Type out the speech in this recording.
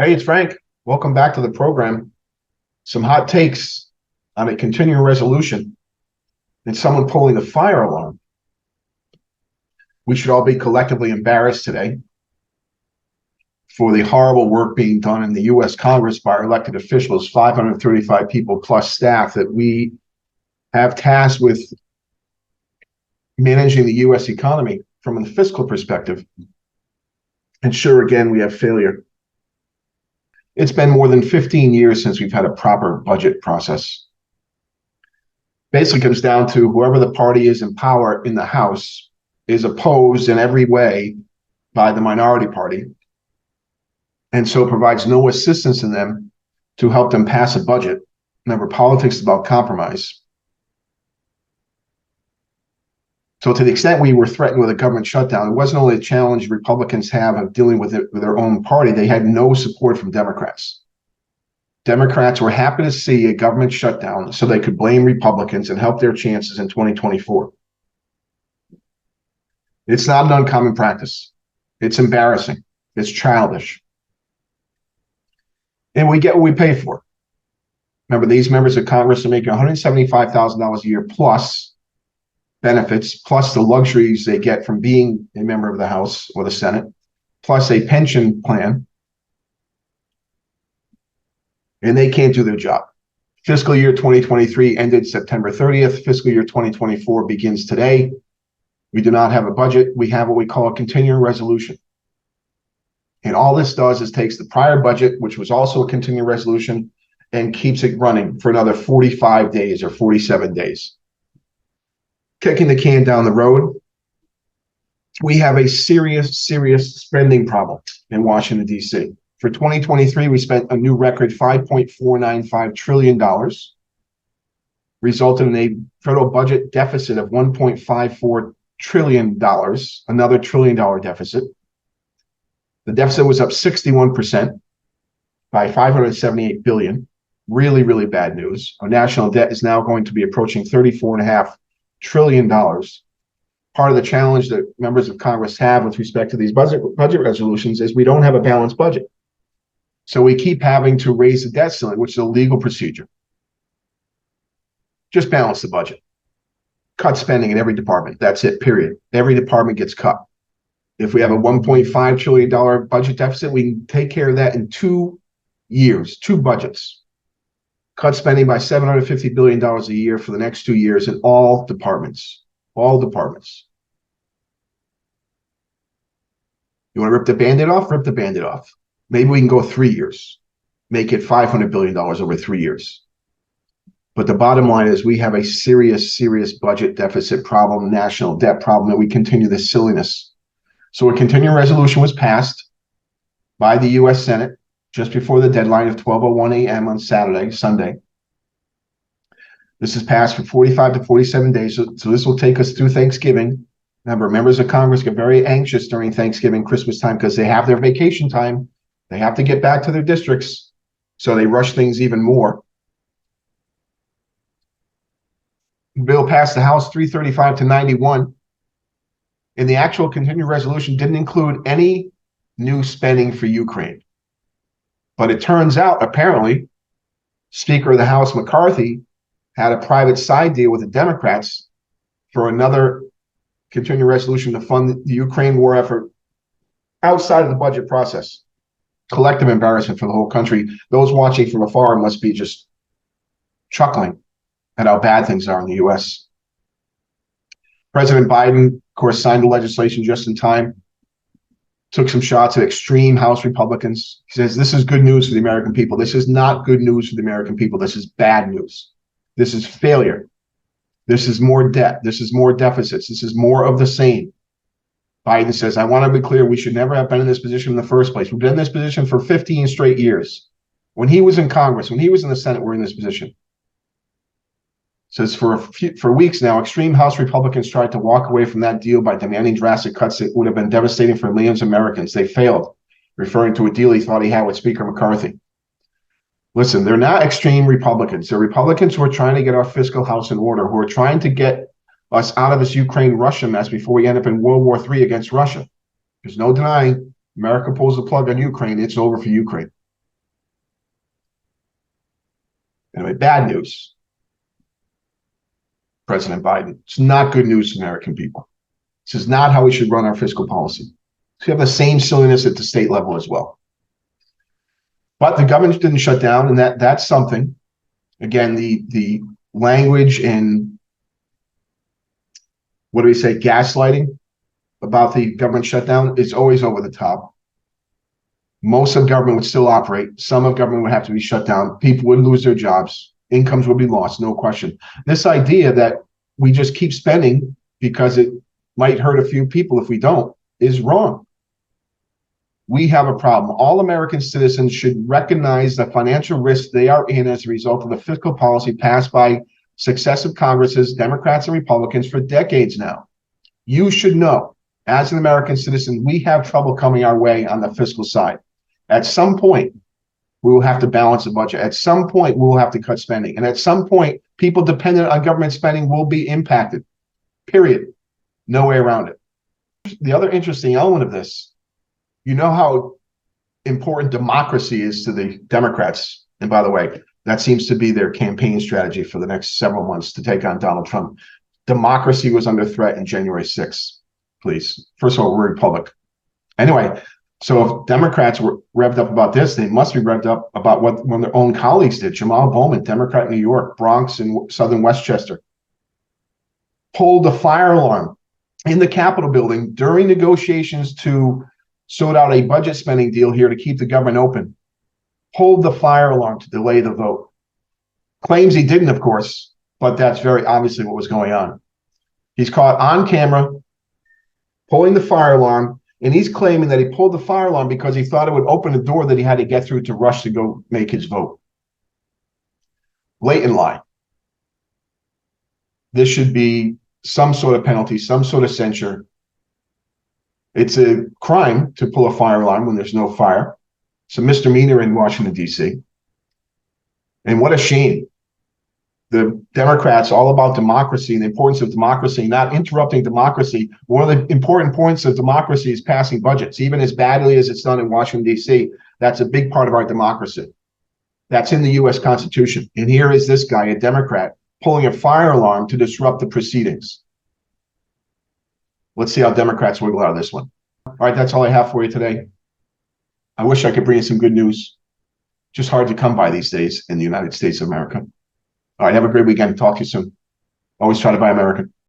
Hey, it's Frank. Welcome back to the program. Some hot takes on a continuing resolution and someone pulling the fire alarm. We should all be collectively embarrassed today for the horrible work being done in the U.S. Congress by our elected officials, 535 people plus staff that we have tasked with managing the U.S. economy from a fiscal perspective. And sure, again, we have failure. It's been more than 15 years since we've had a proper budget process. Basically comes down to whoever the party is in power in the House is opposed in every way by the minority party, and so provides no assistance in them to help them pass a budget. Remember, politics is about compromise. So to the extent we were threatened with a government shutdown, it wasn't only a challenge Republicans have of dealing with it with their own party, they had no support from Democrats. Democrats were happy to see a government shutdown so they could blame Republicans and help their chances in 2024. It's not an uncommon practice. It's embarrassing. It's childish. And we get what we pay for. Remember, these members of Congress are making $175,000 a year plus benefits, plus the luxuries they get from being a member of the House or the Senate, plus a pension plan. And they can't do their job. Fiscal year 2023 ended September 30th. Fiscal year 2024 begins today. We do not have a budget. We have what we call a continuing resolution. And all this does is takes the prior budget, which was also a continuing resolution, and keeps it running for another 45 days or 47 days. Kicking the can down the road. We have a serious spending problem in Washington, D.C. For 2023, we spent a new record $5.495 trillion, resulting in a federal budget deficit of $1.54 trillion, another $1 trillion deficit. The deficit was up 61% by $578 billion. Really bad news. Our national debt is now going to be approaching $34.5 trillion. Part of the challenge that members of Congress have with respect to these budget resolutions is we don't have a balanced budget. So we keep having to raise the debt ceiling, which is a legal procedure. Just balance the budget. Cut spending in every department. That's it, period. Every department gets cut. If we have a $1.5 trillion budget deficit, we can take care of that in 2 years, 2 budgets. Cut spending by $750 billion a year for the next 2 years in all departments. All departments. You want to rip the Band-Aid off? Rip the Band-Aid off. Maybe we can go 3 years, make it $500 billion over 3 years. But the bottom line is we have a serious budget deficit problem, national debt problem, and we continue this silliness. So a continuing resolution was passed by the U.S. Senate just before the deadline of 12:01 a.m. on Sunday. This is passed for 45 to 47 days, so this will take us through Thanksgiving. Remember, members of Congress get very anxious during Thanksgiving, Christmas time, because they have their vacation time. They have to get back to their districts, so they rush things even more. The bill passed the House 335 to 91, and the actual continuing resolution didn't include any new spending for Ukraine. But it turns out, apparently, Speaker of the House McCarthy had a private side deal with the Democrats for another continuing resolution to fund the Ukraine war effort outside of the budget process. Collective embarrassment for the whole country. Those watching from afar must be just chuckling at how bad things are in the U.S. President Biden, of course, signed the legislation just in time, took some shots at extreme House Republicans. He says, this is good news for the American people. This is not good news for the American people. This is bad news. This is failure. This is more debt. This is more deficits. This is more of the same. Biden says, I want to be clear, we should never have been in this position in the first place. We've been in this position for 15 straight years. When he was in Congress, when he was in the Senate, we're in this position. Says for weeks now, extreme House Republicans tried to walk away from that deal by demanding drastic cuts that would have been devastating for millions of Americans. They failed, referring to a deal he thought he had with Speaker McCarthy. Listen, they're not extreme Republicans. They're Republicans who are trying to get our fiscal house in order, who are trying to get us out of this Ukraine-Russia mess before we end up in World War III against Russia. There's no denying America pulls the plug on Ukraine, it's over for Ukraine. Anyway, bad news. President Biden. It's not good news for American people. This is not how we should run our fiscal policy. So we have the same silliness at the state level as well. But the government didn't shut down, and that's something. Again, the language in, what do we say, gaslighting about the government shutdown is always over the top. Most of government would still operate. Some of government would have to be shut down. People would lose their jobs. Incomes would be lost, no question. This idea that we just keep spending because it might hurt a few people if we don't is wrong. We have a problem. All American citizens should recognize the financial risk they are in as a result of the fiscal policy passed by successive Congresses, Democrats and Republicans, for decades now. You should know, as an American citizen, we have trouble coming our way on the fiscal side. At some point, we will have to balance the budget. At some point, we will have to cut spending. And at some point, people dependent on government spending will be impacted, period. No way around it. The other interesting element of this, you know how important democracy is to the Democrats. And by the way, that seems to be their campaign strategy for the next several months to take on Donald Trump. Democracy was under threat in January 6th, please. First of all, we're a republic. Anyway, so if Democrats were revved up about this, they must be revved up about what one of their own colleagues did. Jamal Bowman, Democrat in New York, Bronx and Southern Westchester, pulled the fire alarm in the Capitol building during negotiations to sort out a budget spending deal here to keep the government open. Pulled the fire alarm to delay the vote. Claims he didn't, of course, but that's very obviously what was going on. He's caught on camera pulling the fire alarm, and he's claiming that he pulled the fire alarm because he thought it would open a door that he had to get through to rush to go make his vote. Blatant lie. This should be some sort of penalty, some sort of censure. It's a crime to pull a fire alarm when there's no fire. It's a misdemeanor in Washington, D.C. And what a shame. The Democrats, all about democracy and the importance of democracy, not interrupting democracy. One of the important points of democracy is passing budgets, even as badly as it's done in Washington, D.C. That's a big part of our democracy. That's in the U.S. Constitution. And here is this guy, a Democrat, pulling a fire alarm to disrupt the proceedings. Let's see how Democrats wiggle out of this one. All right, that's all I have for you today. I wish I could bring you some good news. Just hard to come by these days in the United States of America. All right, have a great weekend. Talk to you soon. Always try to buy American.